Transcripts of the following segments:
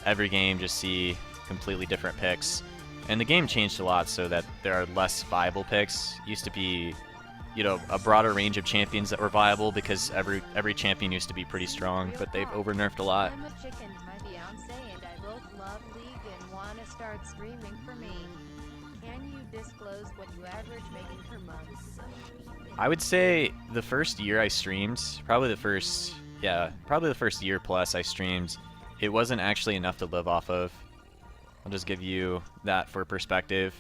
every game just see completely different picks. And the game changed a lot so that there are less viable picks. Used to be, you know, a broader range of champions that were viable because every champion used to be pretty strong, but they've over-nerfed a lot. I'm a chicken. My fiance and I both love League and want to start streaming for me. Can you disclose what you average making per month? I would say the first year I streamed, probably the first year plus I streamed, it wasn't actually enough to live off of. I'll just give you that for perspective.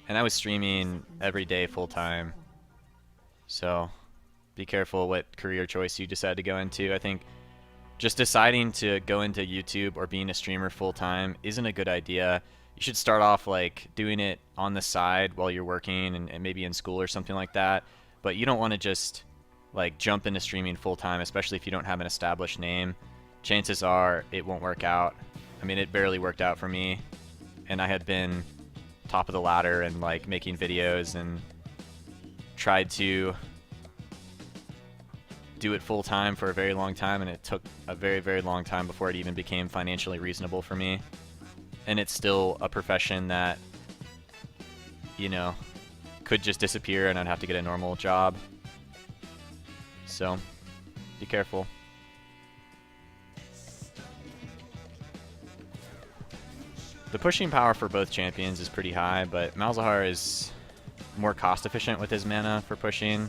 And I was streaming every day full time. So be careful what career choice you decide to go into. I think just deciding to go into YouTube or being a streamer full time isn't a good idea. You should start off like doing it on the side while you're working and maybe in school or something like that. But you don't want to just like jump into streaming full time, especially if you don't have an established name. Chances are it won't work out. I mean, it barely worked out for me, and I had been top of the ladder and like making videos and tried to do it full time for a very long time, and it took a very, very long time before it even became financially reasonable for me. And it's still a profession that, you know, could just disappear and I'd have to get a normal job. So, be careful. The pushing power for both champions is pretty high, but Malzahar is more cost efficient with his mana for pushing.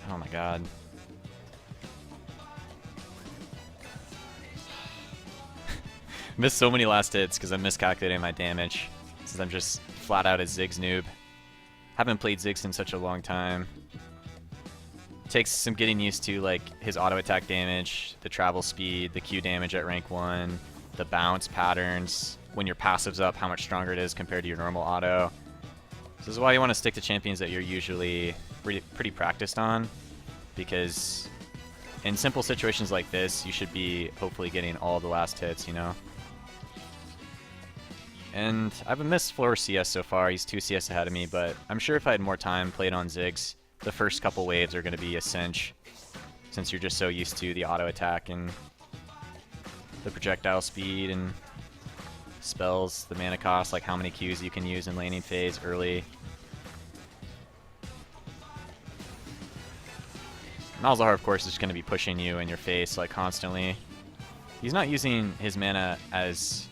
Oh my god. Missed so many last hits because I'm miscalculating my damage, since I'm just flat out a Ziggs noob. Haven't played Ziggs in such a long time. Takes some getting used to, like his auto attack damage, the travel speed, the Q damage at rank 1, the bounce patterns, when your passive's up, how much stronger it is compared to your normal auto. This is why you want to stick to champions that you're usually pretty practiced on, because in simple situations like this, you should be hopefully getting all the last hits, you know? And I haven't missed floor CS so far. He's 2 CS ahead of me, but I'm sure if I had more time played on Ziggs, the first couple waves are going to be a cinch, since you're just so used to the auto attack and the projectile speed and spells, the mana cost, like how many Qs you can use in laning phase early. Malzahar, of course, is going to be pushing you in your face like constantly. He's not using his mana as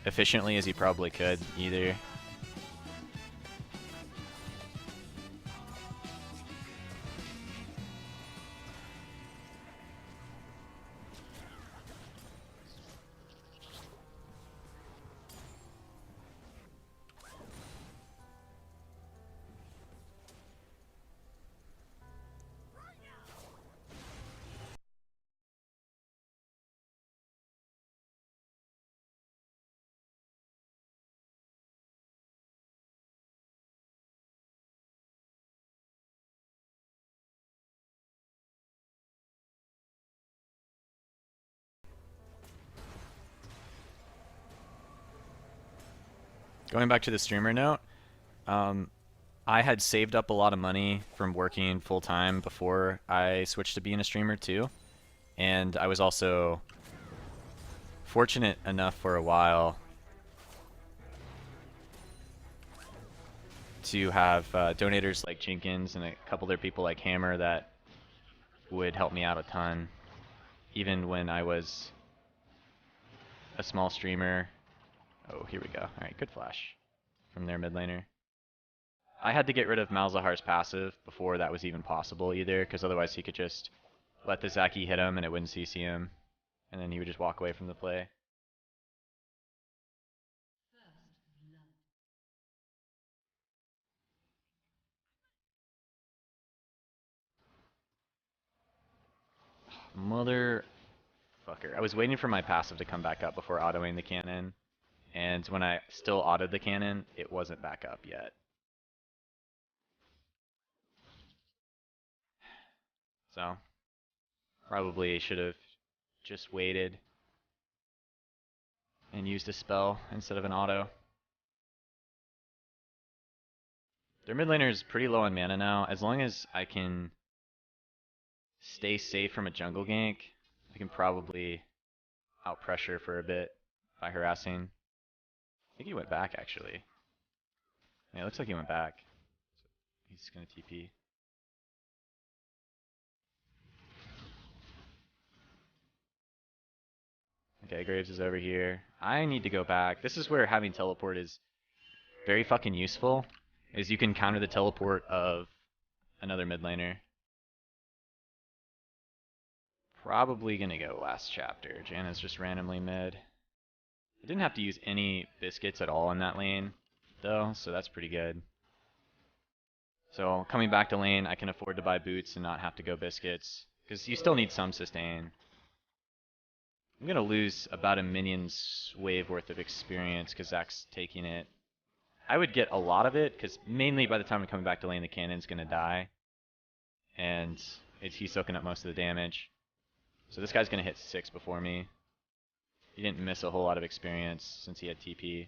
efficiently as he probably could either. Going back to the streamer note, I had saved up a lot of money from working full time before I switched to being a streamer too. And I was also fortunate enough for a while to have donators like Jenkins and a couple other people like Hammer that would help me out a ton, even when I was a small streamer. Oh, here we go. Alright, good flash from their mid laner. I had to get rid of Malzahar's passive before that was even possible either, because otherwise he could just let the Zaki hit him and it wouldn't CC him, and then he would just walk away from the play. Motherfucker. I was waiting for my passive to come back up before autoing the cannon, and when I still autoed the cannon, it wasn't back up yet. So, probably should have just waited and used a spell instead of an auto. Their mid laner is pretty low on mana now. As long as I can stay safe from a jungle gank, I can probably out pressure for a bit by harassing. I think he went back actually. Yeah, it looks like he went back. He's gonna TP. Okay, Graves is over here. I need to go back. This is where having teleport is very fucking useful, is you can counter the teleport of another mid laner. Probably gonna go last chapter. Janna's just randomly mid. I didn't have to use any biscuits at all in that lane, though, so that's pretty good. So coming back to lane, I can afford to buy boots and not have to go biscuits, because you still need some sustain. I'm gonna lose about a minion's wave worth of experience because Zach's taking it. I would get a lot of it, because mainly by the time I'm coming back to lane, the cannon's gonna die. And he's soaking up most of the damage. So this guy's gonna hit 6 before me. He didn't miss a whole lot of experience since he had TP.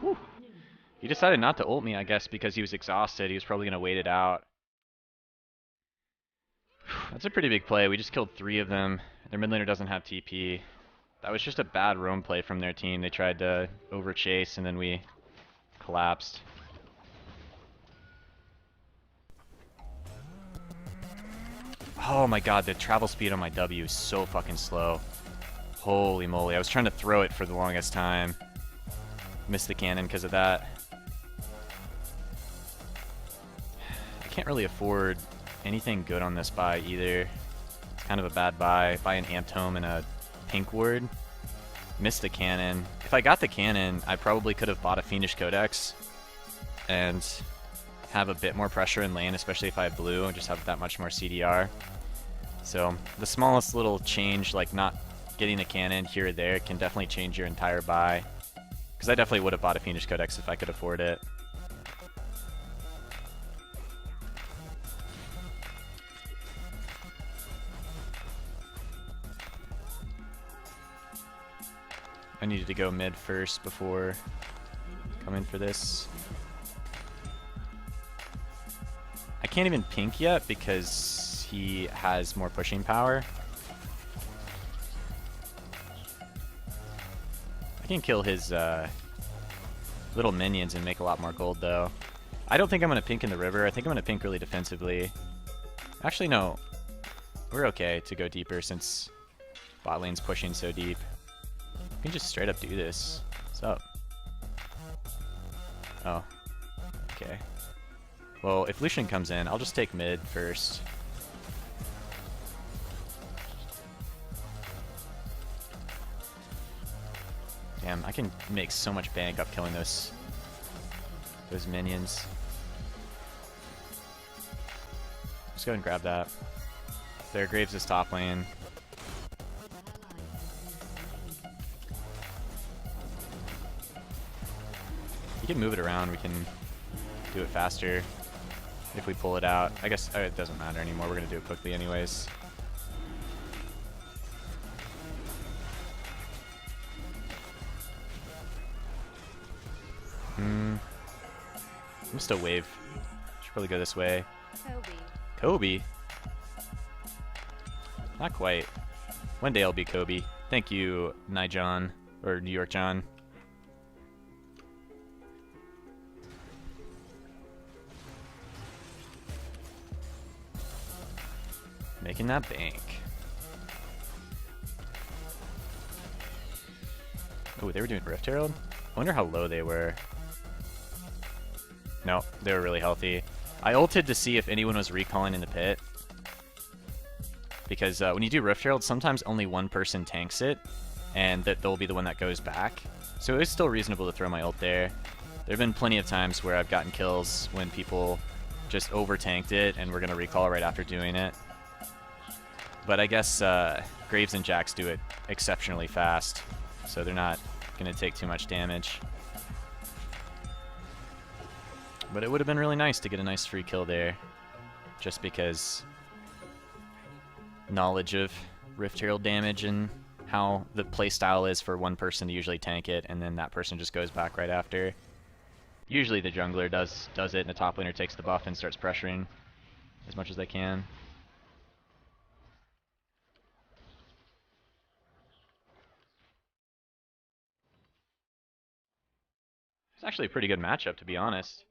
Whew. He decided not to ult me, I guess, because he was exhausted. He was probably going to wait it out. That's a pretty big play. We just killed 3 of them. Their mid laner doesn't have TP. That was just a bad roam play from their team. They tried to over-chase, and then we collapsed. Oh my god, the travel speed on my W is so fucking slow. Holy moly, I was trying to throw it for the longest time. Missed the cannon because of that. I can't really afford anything good on this buy either. It's kind of a bad buy. Buy an Amped Home and a Pink Ward. Missed the cannon. If I got the cannon, I probably could have bought a Fiendish Codex and have a bit more pressure in lane, especially if I have blue, and just have that much more CDR. So the smallest little change, like not getting the cannon here or there, can definitely change your entire buy. Because I definitely would have bought a Fiendish Codex if I could afford it. I needed to go mid first before coming for this. I can't even pink yet because he has more pushing power. I can kill his little minions and make a lot more gold though. I don't think I'm going to pink in the river. I think I'm going to pink really defensively. Actually, no. We're okay to go deeper since bot lane's pushing so deep. We can just straight up do this. What's up? Oh. Okay. Well, if Lucian comes in, I'll just take mid first. Damn, I can make so much bank off killing those minions. Let's go and grab that. There, Graves is top lane. You can move it around, we can do it faster if we pull it out. I guess it doesn't matter anymore, we're gonna do it quickly anyways. Missed a wave. Should probably go this way. Kobe? Not quite. One day I'll be Kobe. Thank you, Nijon, or New York John. Making that bank. Oh, they were doing Rift Herald? I wonder how low they were. No, they were really healthy. I ulted to see if anyone was recalling in the pit. Because when you do Rift Herald, sometimes only one person tanks it, and they'll be the one that goes back. So it was still reasonable to throw my ult there. There have been plenty of times where I've gotten kills when people just over-tanked it and we're going to recall right after doing it. But I guess Graves and Jax do it exceptionally fast, so they're not going to take too much damage. But it would have been really nice to get a nice free kill there, just because knowledge of Rift Herald damage and how the playstyle is for one person to usually tank it, and then that person just goes back right after. Usually the jungler does it, and the top laner takes the buff and starts pressuring as much as they can. It's actually a pretty good matchup, to be honest.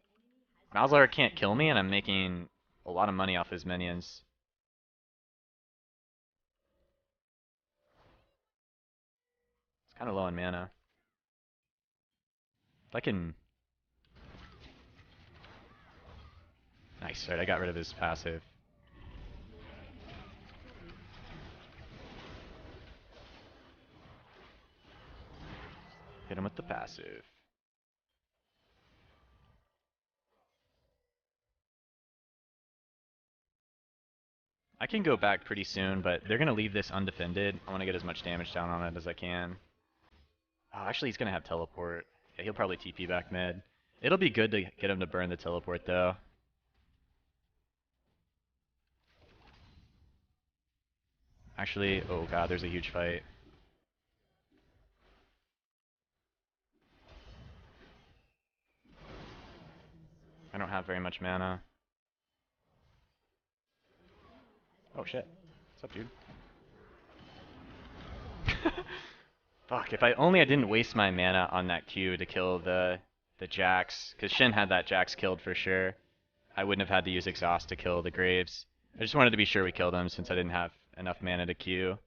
Malzahar can't kill me, and I'm making a lot of money off his minions. It's kind of low on mana. If I can... Nice, right, I got rid of his passive. Hit him with the passive. I can go back pretty soon, but they're going to leave this undefended. I want to get as much damage down on it as I can. Oh, actually, he's going to have teleport. Yeah, he'll probably TP back mid. It'll be good to get him to burn the teleport, though. Actually, oh god, there's a huge fight. I don't have very much mana. Oh shit. What's up, dude? Fuck, if I didn't waste my mana on that Q to kill the Jax, because Shin had that Jax killed for sure. I wouldn't have had to use exhaust to kill the Graves. I just wanted to be sure we killed him since I didn't have enough mana to Q.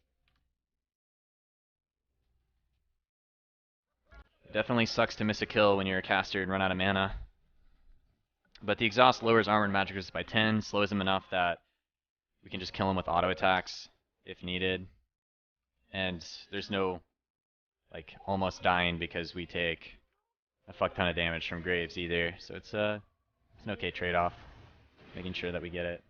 Definitely sucks to miss a kill when you're a caster and run out of mana. But the exhaust lowers armor and magic resist by 10, slows him enough that we can just kill him with auto attacks if needed. And there's no like almost dying because we take a fuck ton of damage from Graves either. So it's an okay trade-off, making sure that we get it.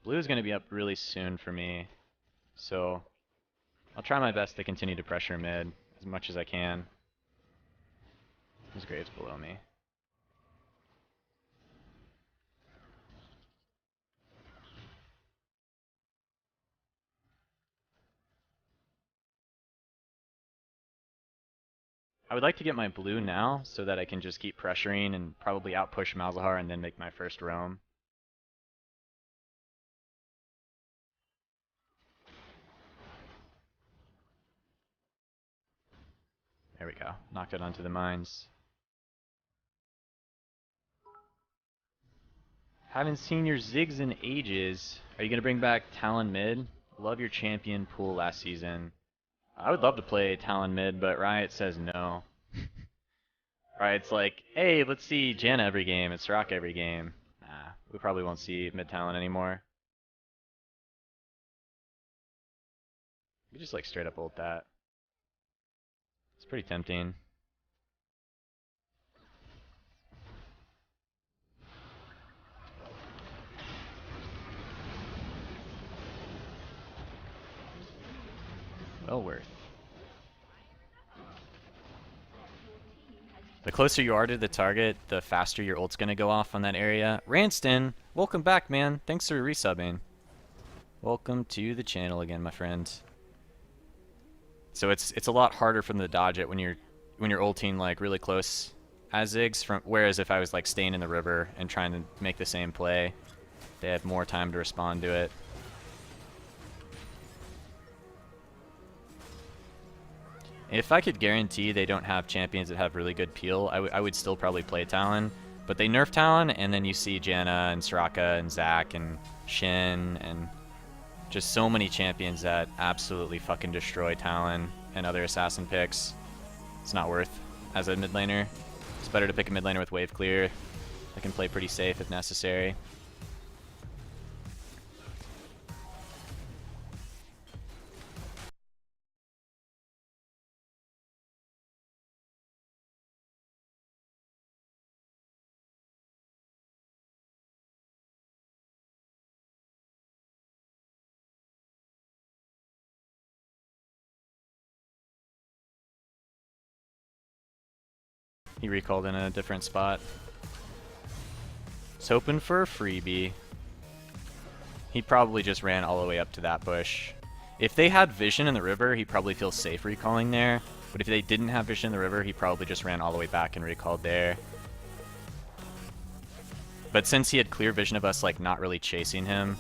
Blue is going to be up really soon for me, so I'll try my best to continue to pressure mid as much as I can. His Graves below me. I would like to get my blue now so that I can just keep pressuring and probably outpush Malzahar and then make my first roam. There we go. Knocked it onto the mines. Haven't seen your Ziggs in ages. Are you going to bring back Talon mid? Love your champion pool last season. I would love to play Talon mid, but Riot says no. Riot's like, hey, let's see Janna every game. It's Rock every game. Nah, we probably won't see mid Talon anymore. We just like straight up ult that. It's pretty tempting. Well worth. The closer you are to the target, the faster your ult's gonna go off on that area. Ranston, welcome back, man. Thanks for resubbing. Welcome to the channel again, my friend. So it's a lot harder for them to dodge it when you're ulting like really close as Ziggs. Whereas if I was like staying in the river and trying to make the same play, they had more time to respond to it. If I could guarantee they don't have champions that have really good peel, I would still probably play Talon. But they nerf Talon, and then you see Janna and Soraka and Zac and Shin and just so many champions that absolutely fucking destroy Talon and other assassin picks. It's not worth as a mid laner. It's better to pick a mid laner with wave clear that can play pretty safe if necessary. He recalled in a different spot. He's hoping for a freebie. He probably just ran all the way up to that bush. If they had vision in the river, he probably feels safe recalling there. But if they didn't have vision in the river, he probably just ran all the way back and recalled there. But since he had clear vision of us like not really chasing him,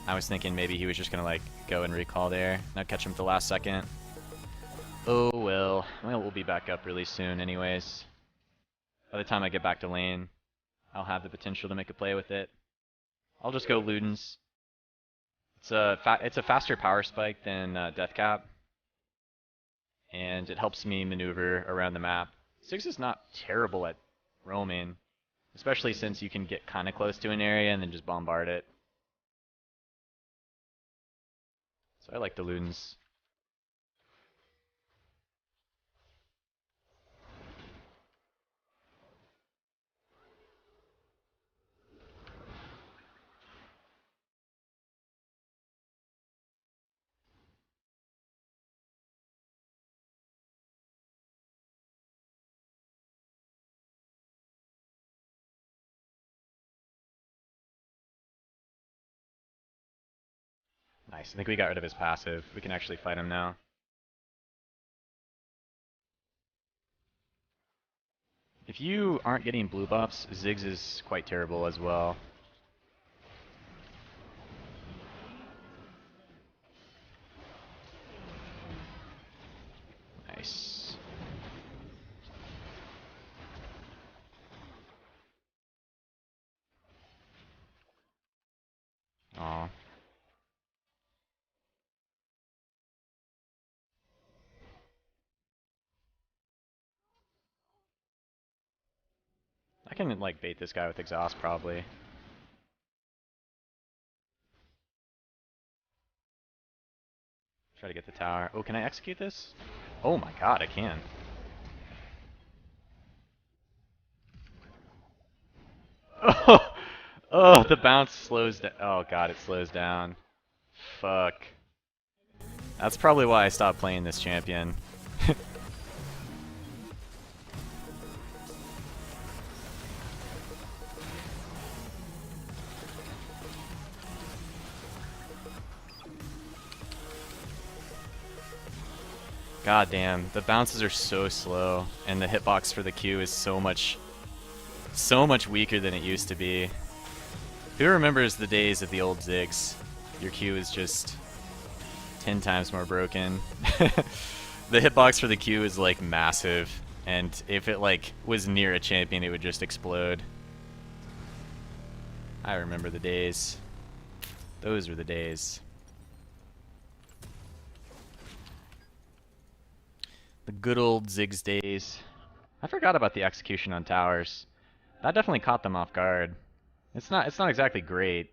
I was thinking maybe he was just gonna like go and recall there. Not catch him at the last second. Oh well. Well, we'll be back up really soon anyways. By the time I get back to lane, I'll have the potential to make a play with it. I'll just go Ludens. It's a faster power spike than Deathcap, and it helps me maneuver around the map. Ziggs is not terrible at roaming, especially since you can get kind of close to an area and then just bombard it. So I like the Ludens. Nice, I think we got rid of his passive. We can actually fight him now. If you aren't getting blue buffs, Ziggs is quite terrible as well. Nice. Aw. I can like bait this guy with exhaust probably. Try to get the tower. Oh, can I execute this? Oh my god, I can. Oh, oh, the bounce slows down. Oh god, it slows down. Fuck. That's probably why I stopped playing this champion. God damn, the bounces are so slow, and the hitbox for the Q is so much weaker than it used to be. Who remembers the days of the old Ziggs? Your Q is just 10 times more broken. The hitbox for the Q is like massive, and if it like was near a champion, it would just explode. I remember the days. Those were the days. The good old Ziggs days. I forgot about the execution on towers. That definitely caught them off guard. It's not exactly great,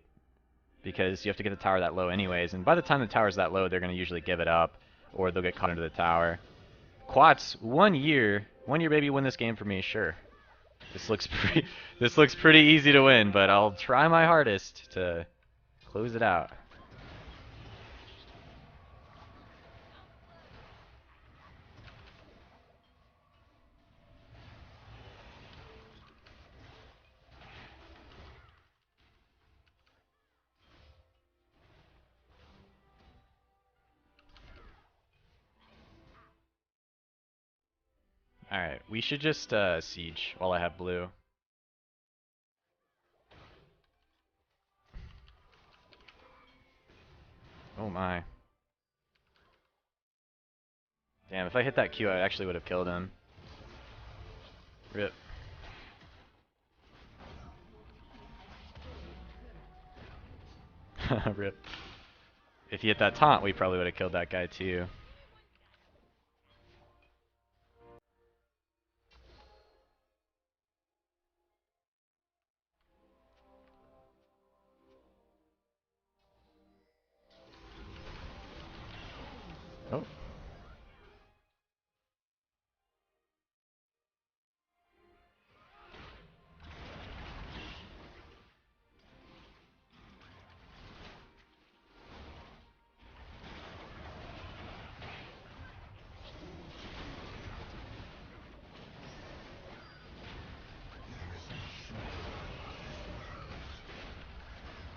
because you have to get the tower that low anyways, and by the time the tower's that low, they're going to usually give it up, or they'll get caught into the tower. Quats, 1 year. 1 year, baby, win this game for me, sure. This looks pretty easy to win, but I'll try my hardest to close it out. Alright, we should just siege while I have blue. Oh my. Damn, if I hit that Q, I actually would have killed him. Rip. Rip. If he hit that taunt, we probably would have killed that guy too. Oh.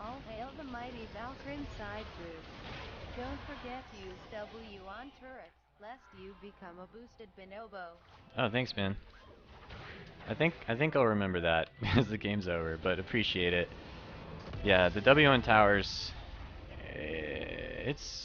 All hail the mighty Valkrin side boost. Don't forget to use W on turrets, lest you become a boosted bonobo. Oh, thanks, man. I think I'll remember that as the game's over, but appreciate it. Yeah, the W on towers. It's